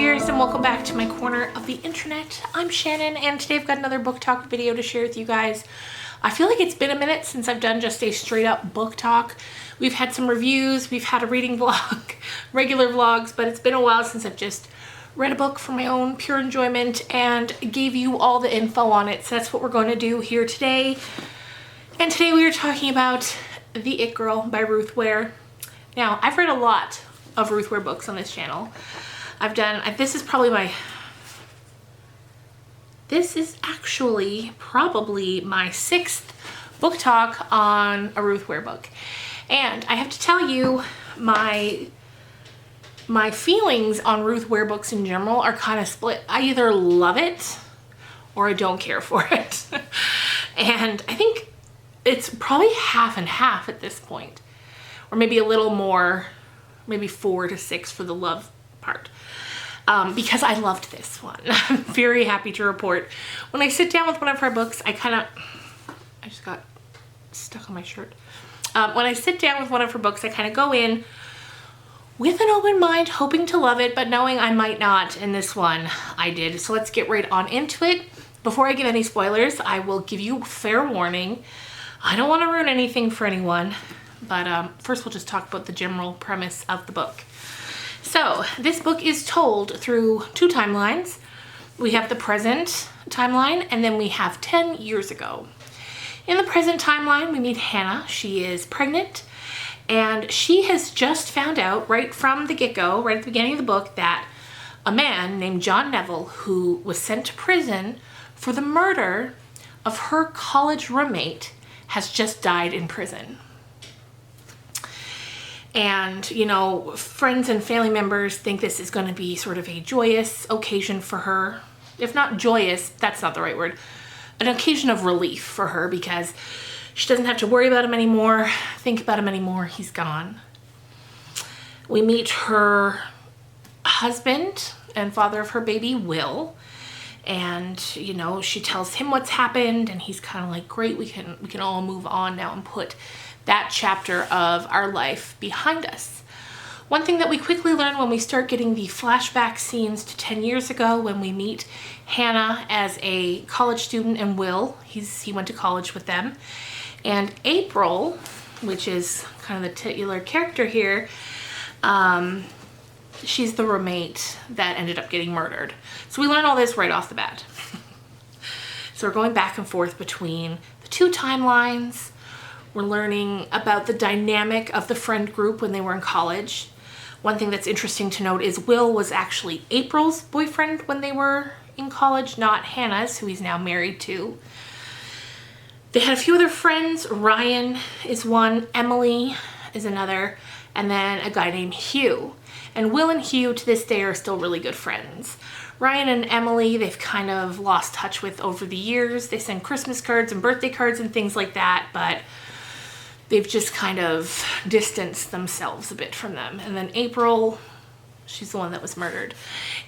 dears, and welcome back to my corner of the internet. I'm Shannon, and today I've got another book talk video to share with you guys. I feel like it's been a minute since I've done just a straight up book talk. We've had some reviews, we've had a reading vlog, regular vlogs, but it's been a while since I've just read a book for my own pure enjoyment and gave you all the info on it. So that's what we're going to do here today. And today we are talking about The It Girl by Ruth Ware. Now, I've read a lot of Ruth Ware books on this channel. This is actually probably my 6th book talk on a Ruth Ware book. And I have to tell you, my feelings on Ruth Ware books in general are kind of split. I either love it or I don't care for it. And I think it's probably half and half at this point, or maybe a little more, maybe 4 to 6 for the love part. Because I loved this one. I'm very happy to report. When I sit down with one of her books, I just got stuck on my shirt. When I sit down with one of her books, I kind of go in with an open mind, hoping to love it, but knowing I might not, and this one I did. So let's get right on into it. Before I give any spoilers, I will give you fair warning. I don't want to ruin anything for anyone, but first we'll just talk about the general premise of the book. So this book is told through 2 timelines. We have the present timeline, and then we have 10 years ago. In the present timeline, we meet Hannah. She is pregnant, and she has just found out right from the get-go, right at the beginning of the book, that a man named John Neville, who was sent to prison for the murder of her college roommate, has just died in prison. And, you know, friends and family members think this is going to be sort of a joyous occasion for her. If not joyous, that's not the right word. An occasion of relief for her, because she doesn't have to worry about him anymore, think about him anymore. He's gone. We meet her husband and father of her baby, Will. And, you know, she tells him what's happened, and he's kind of like, great, we can all move on now and put that chapter of our life behind us. One thing that we quickly learn when we start getting the flashback scenes to 10 years ago, when we meet Hannah as a college student and Will, he went to college with them, and April, which is kind of the titular character here, she's the roommate that ended up getting murdered. So we learn all this right off the bat. So we're going back and forth between the 2 timelines. We're learning about the dynamic of the friend group when they were in college. One thing that's interesting to note is Will was actually April's boyfriend when they were in college, not Hannah's, who he's now married to. They had a few other friends. Ryan is one, Emily is another, and then a guy named Hugh. And Will and Hugh to this day are still really good friends. Ryan and Emily, they've kind of lost touch with over the years. They send Christmas cards and birthday cards and things like that, but they've just kind of distanced themselves a bit from them. And then April, she's the one that was murdered.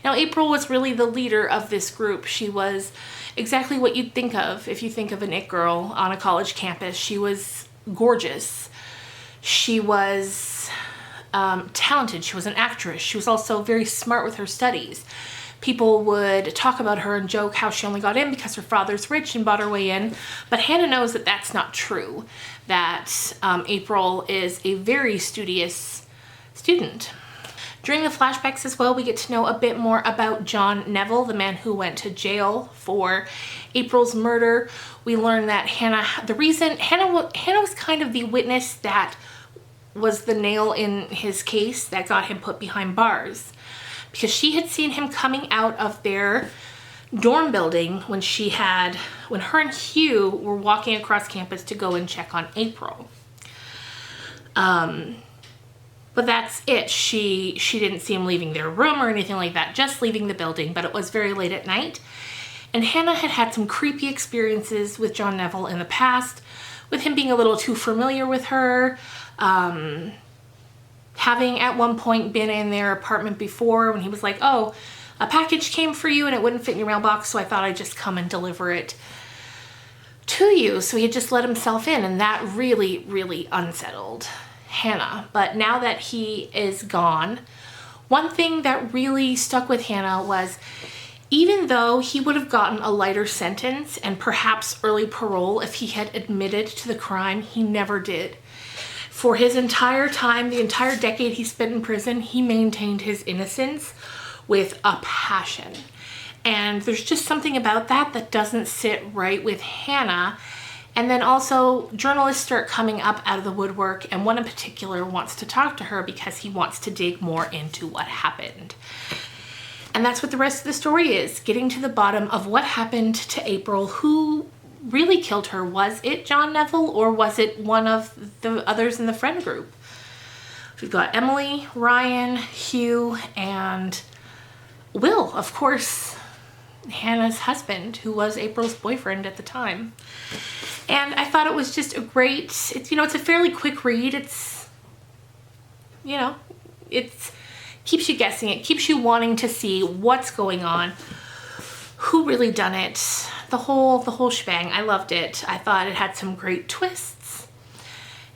Now, April was really the leader of this group. She was exactly what you'd think of if you think of an it girl on a college campus. She was gorgeous. She was talented. She was an actress. She was also very smart with her studies. People would talk about her and joke how she only got in because her father's rich and bought her way in. But Hannah knows that that's not true, that April is a very studious student. During the flashbacks as well, we get to know a bit more about John Neville, the man who went to jail for April's murder. We learn that Hannah was kind of the witness that was the nail in his case that got him put behind bars, because she had seen him coming out of their dorm building when her and Hugh were walking across campus to go and check on April. But that's it. She didn't see him leaving their room or anything like that, just leaving the building, but it was very late at night. And Hannah had had some creepy experiences with John Neville in the past, with him being a little too familiar with her, having at one point been in their apartment before when he was like, oh, a package came for you and it wouldn't fit in your mailbox, so I thought I'd just come and deliver it to you. So he had just let himself in, and that really, really unsettled Hannah. But now that he is gone, One thing that really stuck with Hannah was, even though he would have gotten a lighter sentence and perhaps early parole if he had admitted to the crime, he never did. For his entire time, the entire decade he spent in prison, he maintained his innocence with a passion. And there's just something about that that doesn't sit right with Hannah. And then also journalists start coming up out of the woodwork, and one in particular wants to talk to her because he wants to dig more into what happened. And that's what the rest of the story is, getting to the bottom of what happened to April. Who really killed her? Was it John Neville, or was it one of the others in the friend group? We've got Emily, Ryan, Hugh, and Will, of course, Hannah's husband, who was April's boyfriend at the time. And I thought it was just a great, it's a fairly quick read. It's keeps you guessing. It keeps you wanting to see what's going on, who really done it, the whole shebang. I loved it. I thought it had some great twists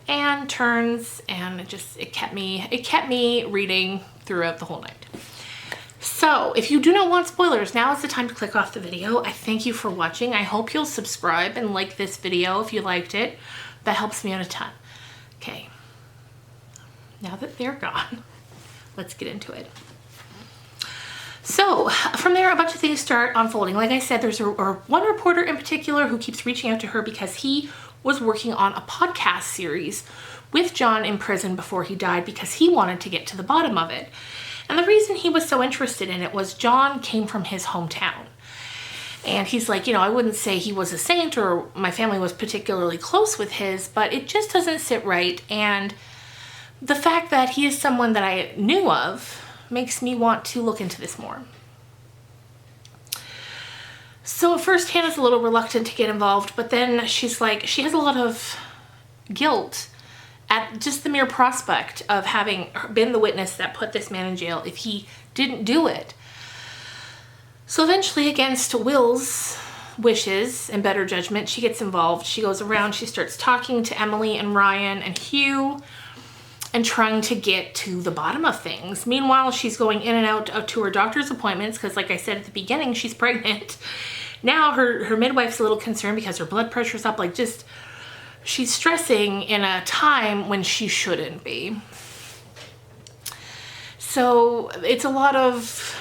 and turns, and it kept me reading throughout the whole night. So if you do not want spoilers, now is the time to click off the video. I thank you for watching. I hope you'll subscribe and like this video if you liked it. That helps me out a ton. Okay, now that they're gone, let's get into it. So from there, a bunch of things start unfolding. Like I said, there's one reporter in particular who keeps reaching out to her because he was working on a podcast series with John in prison before he died, because he wanted to get to the bottom of it. And the reason he was so interested in it was John came from his hometown. And he's like, I wouldn't say he was a saint or my family was particularly close with his, but it just doesn't sit right. And the fact that he is someone that I knew of makes me want to look into this more. So at first, Hannah's a little reluctant to get involved, but then she's like, she has a lot of guilt at just the mere prospect of having been the witness that put this man in jail if he didn't do it. So eventually, against Will's wishes and better judgment, she gets involved. She goes around, she starts talking to Emily and Ryan and Hugh and trying to get to the bottom of things. Meanwhile, she's going in and out to her doctor's appointments because, like I said at the beginning, she's pregnant. Now her midwife's a little concerned because her blood pressure's up, she's stressing in a time when she shouldn't be. So there's a lot of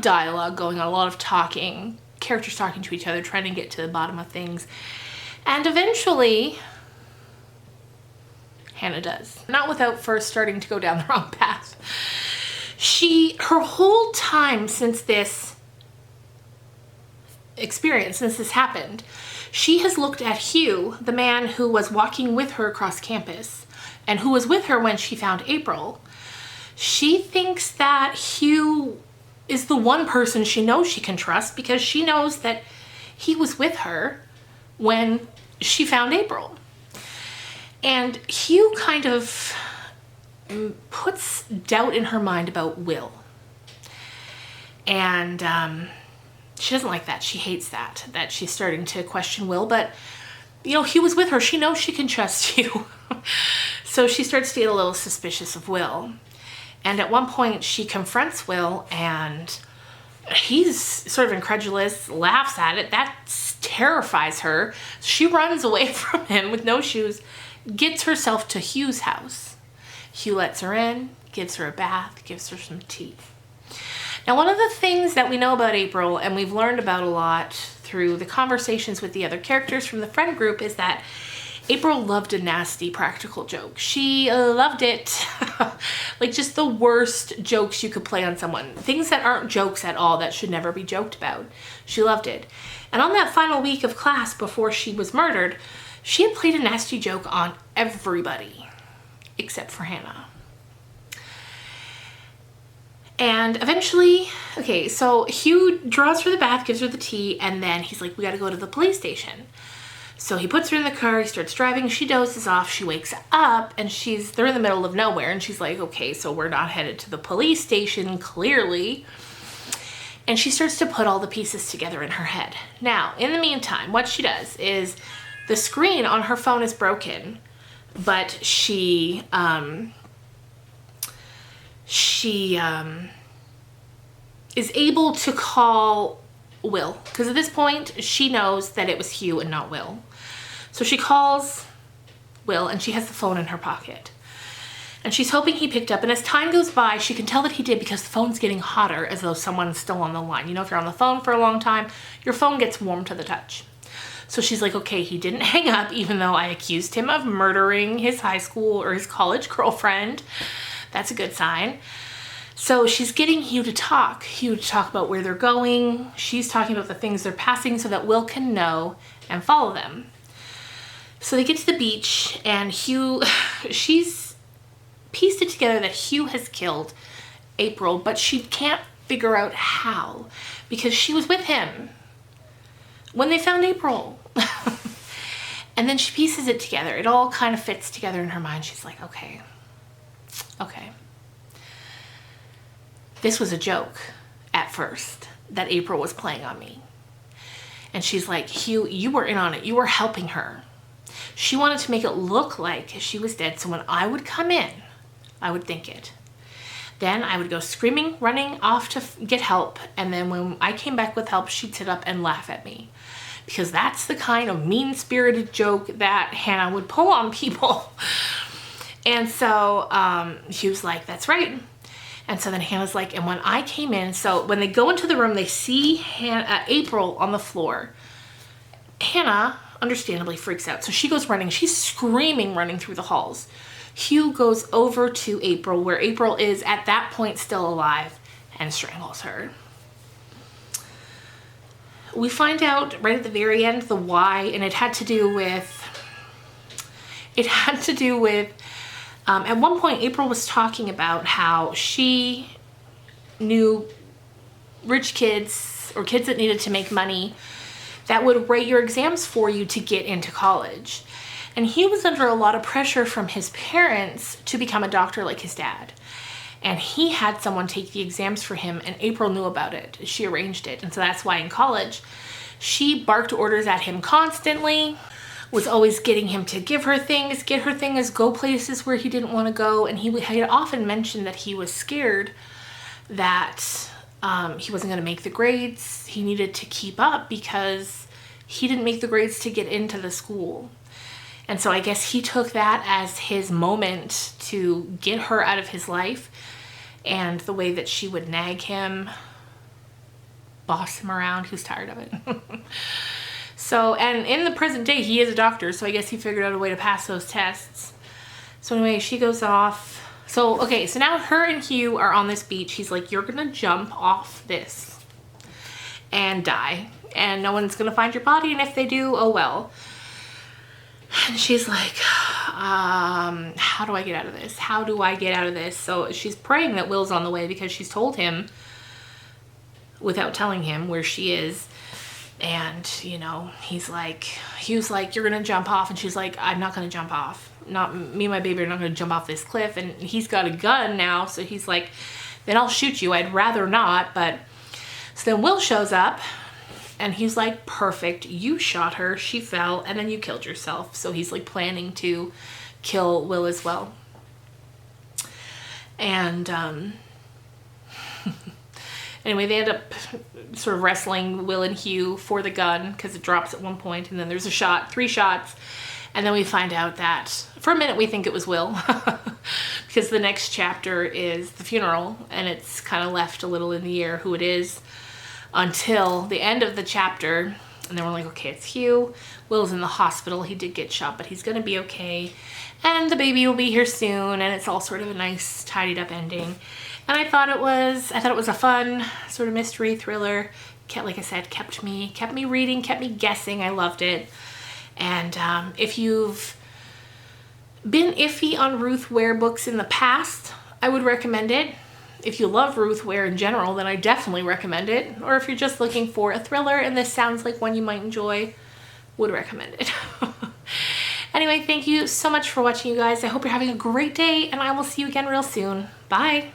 dialogue going on, a lot of talking, characters talking to each other, trying to get to the bottom of things. And eventually, Hannah does. Not without first starting to go down the wrong path. Her whole time since this experience, since this happened, she has looked at Hugh, the man who was walking with her across campus and who was with her when she found April. She thinks that Hugh is the one person she knows she can trust because she knows that he was with her when she found April. And Hugh kind of puts doubt in her mind about Will. And she doesn't like that. She hates that she's starting to question Will. But, Hugh was with her. She knows she can trust Hugh. So she starts to get a little suspicious of Will. And at one point, she confronts Will, and he's sort of incredulous, laughs at it. That terrifies her. She runs away from him with no shoes, gets herself to Hugh's house. Hugh lets her in, gives her a bath, gives her some tea. Now, one of the things that we know about April, and we've learned about a lot through the conversations with the other characters from the friend group, is that April loved a nasty practical joke. She loved it. Just the worst jokes you could play on someone. Things that aren't jokes at all, that should never be joked about. She loved it. And on that final week of class before she was murdered, she had played a nasty joke on everybody except for Hannah. And eventually, so Hugh draws her the bath, gives her the tea, and then he's like, we gotta go to the police station. So he puts her in the car, he starts driving, she dozes off, she wakes up, and they're in the middle of nowhere, and she's like, okay, so we're not headed to the police station, clearly. And she starts to put all the pieces together in her head. Now, in the meantime, what she does is the screen on her phone is broken, but she she is able to call Will, because at this point she knows that it was Hugh and not Will. So she calls Will, and she has the phone in her pocket. And she's hoping he picked up. And as time goes by, she can tell that he did, because the phone's getting hotter, as though someone's still on the line. You know, if you're on the phone for a long time, your phone gets warm to the touch. So she's like, okay, he didn't hang up, even though I accused him of murdering his high school or his college girlfriend. That's a good sign. So she's getting Hugh to talk about where they're going. She's talking about the things they're passing so that Will can know and follow them. So they get to the beach, and Hugh, she's pieced it together that Hugh has killed April, but she can't figure out how, because she was with him when they found April. And then she pieces it together. It all kind of fits together in her mind. She's like, okay. This was a joke at first that April was playing on me. And she's like, Hugh, you were in on it. You were helping her. She wanted to make it look like she was dead, so when I would come in, I would think it. Then I would go screaming, running off to get help, and then when I came back with help, she'd sit up and laugh at me. Because that's the kind of mean-spirited joke that Hannah would pull on people. And so she was like, that's right. And so then Hannah's like, and when I came in, so when they go into the room, they see April on the floor. Hannah understandably freaks out. So she goes running. She's screaming, running through the halls. Hugh goes over to April, where April is at that point still alive, and strangles her. We find out right at the very end the why, and it had to do with at one point April was talking about how she knew rich kids or kids that needed to make money that would write your exams for you to get into college. And he was under a lot of pressure from his parents to become a doctor like his dad. And he had someone take the exams for him, and April knew about it. She arranged it. And so that's why in college, she barked orders at him constantly, was always getting him to give her things, get her things, go places where he didn't want to go. And he had often mentioned that he was scared that he wasn't going to make the grades. He needed to keep up because he didn't make the grades to get into the school. And so I guess he took that as his moment to get her out of his life, and the way that she would nag him, boss him around. He was tired of it. So, and in the present day, he is a doctor, so I guess he figured out a way to pass those tests. So anyway, she goes off. So, okay, so now her and Hugh are on this beach. He's like, you're gonna jump off this and die, and no one's gonna find your body, and if they do, oh well. And she's like, how do I get out of this? How do I get out of this? So she's praying that Will's on the way, because she's told him without telling him where she is. And, you know, Hugh's like, you're going to jump off. And she's like, I'm not going to jump off. Not me and my baby are not going to jump off this cliff. And he's got a gun now. So he's like, then I'll shoot you. I'd rather not. But so then Will shows up. And he's like, perfect, you shot her, she fell, and then you killed yourself. So he's like planning to kill Will as well. And anyway, they end up sort of wrestling Will and Hugh for the gun, because it drops at one point, and then there's a shot, 3 shots. And then we find out that, for a minute, we think it was Will, because the next chapter is the funeral, and it's kind of left a little in the air who it is, until the end of the chapter. And then we're like, okay, it's Hugh. Will's in the hospital. He did get shot, but he's gonna be okay. And the baby will be here soon, and it's all sort of a nice, tidied up ending. And I thought it was a fun sort of mystery thriller. Like I said, kept me reading, kept me guessing. I loved it. And if you've been iffy on Ruth Ware books in the past, I would recommend it. If you love Ruth Ware in general, then I definitely recommend it. Or if you're just looking for a thriller and this sounds like one you might enjoy, would recommend it. Anyway, thank you so much for watching, you guys. I hope you're having a great day, and I will see you again real soon. Bye.